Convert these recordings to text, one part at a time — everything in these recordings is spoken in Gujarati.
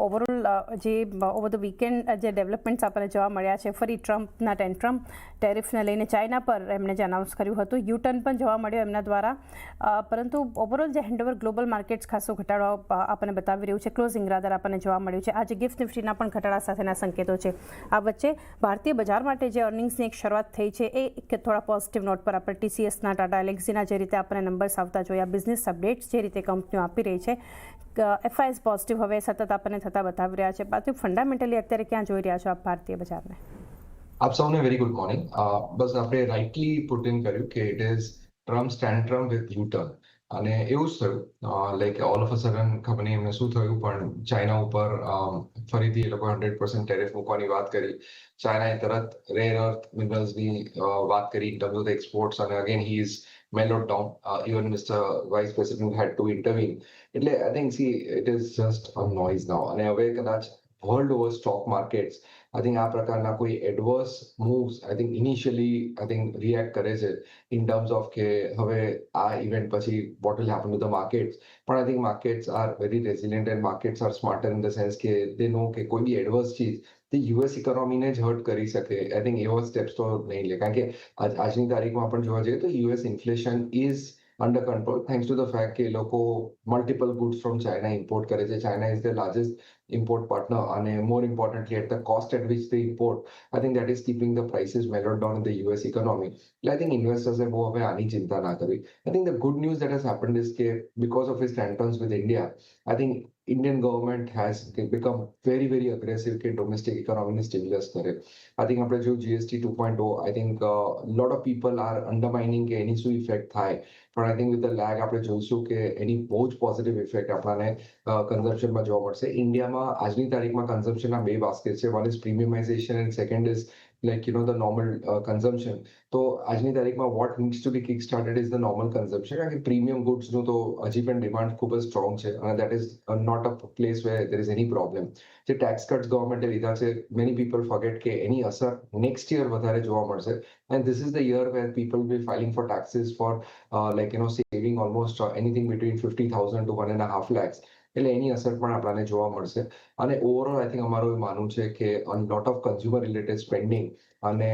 ઓવરઓલ જે ઓવર ધ વીકેન્ડ જે ડેવલપમેન્ટ્સ આપણને જોવા મળ્યા છે, ફરી ટ્રમ્પના ટેન્ટ્રમ ટેરિફને લઈને ચાઇના પર એમણે જે અનાઉન્સ કર્યું હતું, યુટર્ન પણ જોવા મળ્યો એમના દ્વારા. પરંતુ ઓવરઓલ જે હેન્ડઓવર ગ્લોબલ માર્કેટ્સ ખાસો ઘટાડો આપણને બતાવી રહ્યું છે, ક્લોઝિંગ રાદર આપણને જોવા મળ્યું છે. આજે ગિફ્ટ નિફ્ટીના પણ ઘટાડા સાથેના સંકેતો છે. આ વચ્ચે ભારતીય બજાર માટે જે અર્નિંગ્સની એક શરૂઆત થઈ છે એ થોડા પોઝિટિવ નોટ પર આપણે TCSના, ટાટા એલેક્સીના જે રીતે આપણને નંબર્સ આવતા જોયા, બિઝનેસ અપડેટ્સ જે રીતે કંપનીઓ આપી રહી છે, FIs પોઝિટિવ હવે સતત આપણને થતા બતાવી રહ્યા છે. બાકી ફંડામેન્ટલી અત્યારે ક્યાં જોઈ રહ્યા છો આપ ભારતીય બજારને? આપ સૌને વેરી ગુડ મોર્નિંગ. બસ આપણે રાઇટલી પુટ ઇન કર્યું કે it is Trump tantrum with U-turn, અને એવું જ થયું. Like all of a sudden ખબર નહીં એમને શું થયું, પણ ચાઇના ઉપર ફરીથી એ લોકો 100% ટેરિફ મૂકવાની વાત કરી. ચાઇનાએ તરત રેર અર્થ મિનરલ્સની વાત કરી in terms of the exports, અને again he is mellowed down. Even Mr. Vice President had to intervene. એટલે I think it is just a noise now. અને હવે કદાચ વર્લ્ડ ઓવર સ્ટોક માર્કેટ્સ આ પ્રકારના કોઈ એડવર્સ મૂવ્સ રિએક્ટ કરે છે ઇન ટર્મ્સ ઓફ કે હવે આ ઇવેન્ટ પછી what will happen to the markets. પણ I think markets are very resilient and markets are smarter in the sense કે દે નો કે કોઈ બી એડવર્સ ચીજ તે યુએસ ઇકોનોમીને જ હર્ટ કરી શકે. આઈ થિંક એવા સ્ટેપ્સ તો નહીં લે, કારણ કે આજની તારીખમાં પણ જોવા જઈએ તો US inflation is under control thanks to the fact કે લોકો multiple goods from China import કરે છે. China is the largest import partner, and more importantly at the cost at which they import, I think that is keeping the prices mellowed down in the US economy. I think investors have બહુ હવે આની ચિંતા ના કરવી. I think the good news that has happened is કે because of his tantrums with India, I think Indian government has become very very aggressive કે domestic economy ને stimulus કરે. I think આપણે જો GST 2.0, I think lot of people are undermining કે એની શું ઇફેક્ટ થાય, પણ I think with the lag આપણે જોઈશું કે એની બહુ જ પોઝિટિવ ઇફેક્ટ આપણને કન્ઝમ્પશનમાં જોવા મળશે. ઇન્ડિયામાં આજની તારીખમાં કન્ઝમ્પશનના બે બાસ્કેટ છે. One is premiumisation and second is the normal consumption. તો આજની તારીખમાં what needs to be kick started is the normal consumption, કારણ કે પ્રીમિયમ ગુડ્સનું તો હજી પણ ડિમાન્ડ ખૂબ જ સ્ટ્રોંગ છે, અને that is not a place where there is any problem. જે ટેક્સ કટ્સ ગવર્મેન્ટે લીધા છે, many people forget કે એની અસર નેક્સ્ટ યર વધારે જોવા મળશે. And this is the year where people will be filing for taxes for saving almost anything between 50,000 to 1.5 lakhs. એટલે એની અસર પણ આપણને જોવા મળશે. અને ઓવરઓલ આઈ થિંક અમારું એ માનવું છે કે lot of consumer related spending અને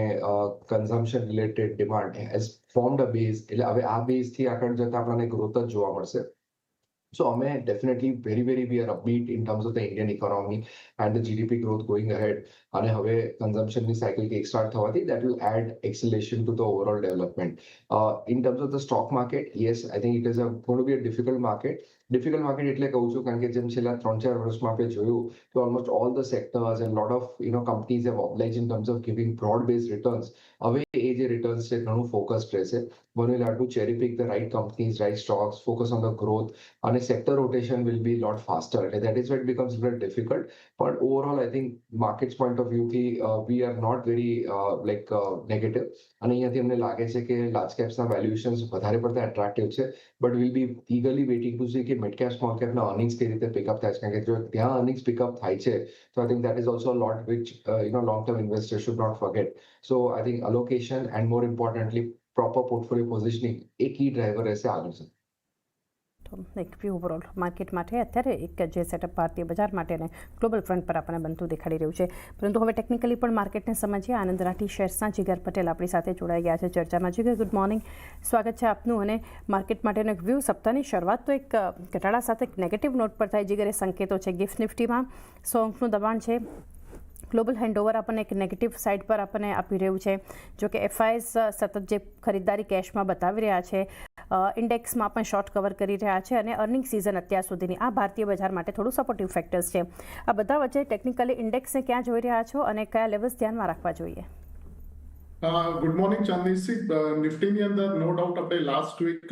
consumption related demand has formed a base. એટલે હવે આ બેઝથી આગળ જતા આપણને ગ્રોથ જ જોવા મળશે. So અમે definitely we are upbeat in terms of the Indian economy and the GDP growth going ahead. અને હવે કન્ઝમ્પશનની સાયકલ કિક સ્ટાર્ટ થવાથી that will add acceleration to the overall development. In terms of the stock market, yes, I think it is going to be a difficult market. Difficult market એટલે કહું છું કારણ કે જેમ છેલ્લા 3-4 વર્ષમાં આપણે જોયું કે almost all the sectors and lot of companies have oblige in terms of giving broad base returns. હવે એ જે રિટર્ન્સ છે ઘણું ફોકસ્ડ રહેશે. One will have to cherry pick the right companies, right stocks, focus on the growth, and sector rotation will be a lot faster. That is where it becomes very difficult. But overall, I think market's point of view, we are not very negative. અને અહીંયાથી અમને લાગે છે કે લાર્જ કેપ્સના વેલ્યુએશન્સ વધારે પડતા એટ્રેક્ટિવ છે, but will be eagerly waiting to see કે મિડ કેપ સ્મોલ કેપના અર્નિંગ્સ કઈ રીતે પિકઅપ થાય છે. કારણ કે જો ત્યાં અર્નિંગ્સ પિકઅપ થાય છે તો I think that is also lot which long term investors should not forget. So I think allocation and more importantly proper portfolio positioning a key driver રહેશે આગળ છે. એક વ્યૂ ઓવરઓલ માર્કેટ માટે અત્યારે એક જે સેટઅપ ભારતીય બજાર માટે અને ગ્લોબલ ફ્રન્ટ પર આપણને બનતું દેખાડી રહ્યું છે. પરંતુ હવે ટેકનિકલી પણ માર્કેટને સમજીએ. આનંદ રાઠી શેર્સના જીગર પટેલ આપણી સાથે જોડાઈ ગયા છે ચર્ચામાં. જીગર, ગુડ મોર્નિંગ, સ્વાગત છે આપનું. અને માર્કેટ માટેનો એક વ્યૂ, સપ્તાહની શરૂઆત તો એક ઘટાડા સાથે એક નેગેટિવ નોટ પર થાય. જીગર, એ સંકેતો છે. ગિફ્ટ નિફ્ટીમાં 100 અંકનું દબાણ છે. ગ્લોબલ હેન્ડઓવર આપણને એક નેગેટિવ સાઇડ પર આપણને આપી રહ્યું છે. જો કે FIs સતત જે ખરીદદારી કેશમાં બતાવી રહ્યા છે, ઇન્ડેક્સમાં પણ શોર્ટ કવર કરી રહ્યા છે, અને અર્નિંગ સિઝન અત્યાર સુધીની આ ભારતીય બજાર માટે થોડું સપોર્ટિવ ફેક્ટર્સ છે. આ બધા વચ્ચે ટેકનિકલી ઇન્ડેક્સને ક્યાં જોઈ રહ્યા છો અને કયા લેવલ્સ ધ્યાનમાં રાખવા જોઈએ? Good morning ચાંદનીજી. નિફ્ટીની અંદર નો ડાઉટ આપણે લાસ્ટ વીક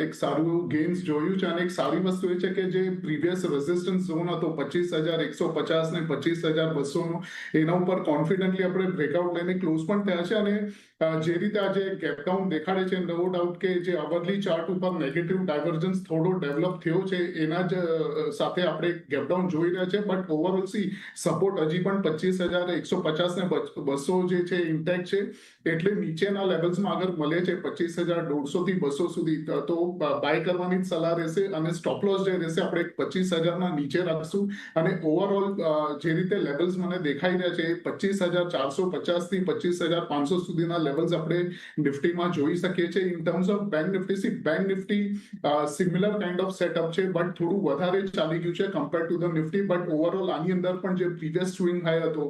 એક સારું ગેઇન્સ જોયું છે, અને એક સારી વસ્તુ એ છે કે જે પ્રીવિયસ રેઝિસ્ટન્સ ઝોન હતો 25,150 ને 25,200 એના ઉપર કોન્ફિડન્ટલી આપણે બ્રેકઆઉટ લઈને ક્લોઝ પણ થયા છે. અને જે રીતે આજે ગેપડાઉન દેખાડે છે, નો ડાઉટ કે જે અવરલી ચાર્ટ ઉપર નેગેટિવ ડાયવર્જન્સ થોડો ડેવલપ થયો છે, એના જ સાથે આપણે ગેપડાઉન જોઈ રહ્યા છે. બટ ઓવરઓલ સપોર્ટ હજી પણ 25,150 ને 200 જે છે ઇન્ટેક્ટ છે. એટલે નીચેના લેવલ્સમાં આગળ મળે છે 25,150 થી 200 સુધી તો બાય કરવાની જ સલાહ રહેશે અને સ્ટોપ લોસ જે રહેશે આપણે 25,000 ના નીચે રાખશું અને ઓવરઓલ જે રીતે લેવલ્સ મને દેખાઈ રહ્યા છે 25,450 થી 25,500 સુધીના લેવલ્સ આપણે નિફ્ટીમાં જોઈ શકીએ છીએ. In terms of bank Nifty similar kind of setup છે બટ થોડું વધારે ચાલી ગયું છે compare to the Nifty. But overall આની અંદર પણ જે પ્રીવિયસ સ્વિંગ હાઈ હતો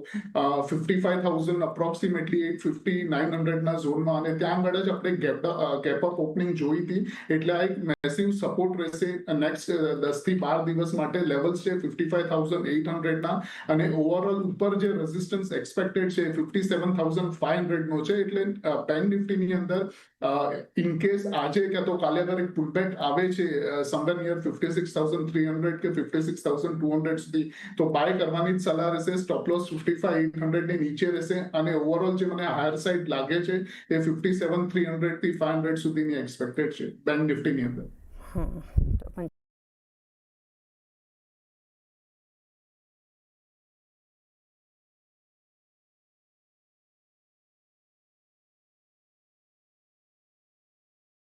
55,000 અપ્રોક્સિમેટલી 850-900 ના ઝોનમાં અને ત્યાં આગળ જ આપણે ગેપ અપ ઓપનિંગ જોઈ હતી એટલે આ એક મેસિવ સપોર્ટ રહેશે નેક્સ્ટ 10 થી 12 દિવસ માટે. લેવલ્સ છે 55,800 ના અને ઓવરઓલ ઉપર જે રેઝિસ્ટન્સ એક્સપેક્ટેડ છે 57,500 નો છે. એટલે બેંક નિફ્ટીની અંદર ઇન કેસ આજે કે તો કાલે અગર એક પુલબેક આવે છે સમવેર નિયર 56,300 કે 56,200 સુધી તો બાય કરવાની જ સલાહ રહેશે. સ્ટોપ લોસ 55,800 ની નીચે રહેશે અને ઓવરઓલ જે મને હાયર સાઇડ લાગે છે એ 57,300 થી 500 સુધીની એક્સપેક્ટેડ છે બેંક નિફ્ટીની અંદર. તો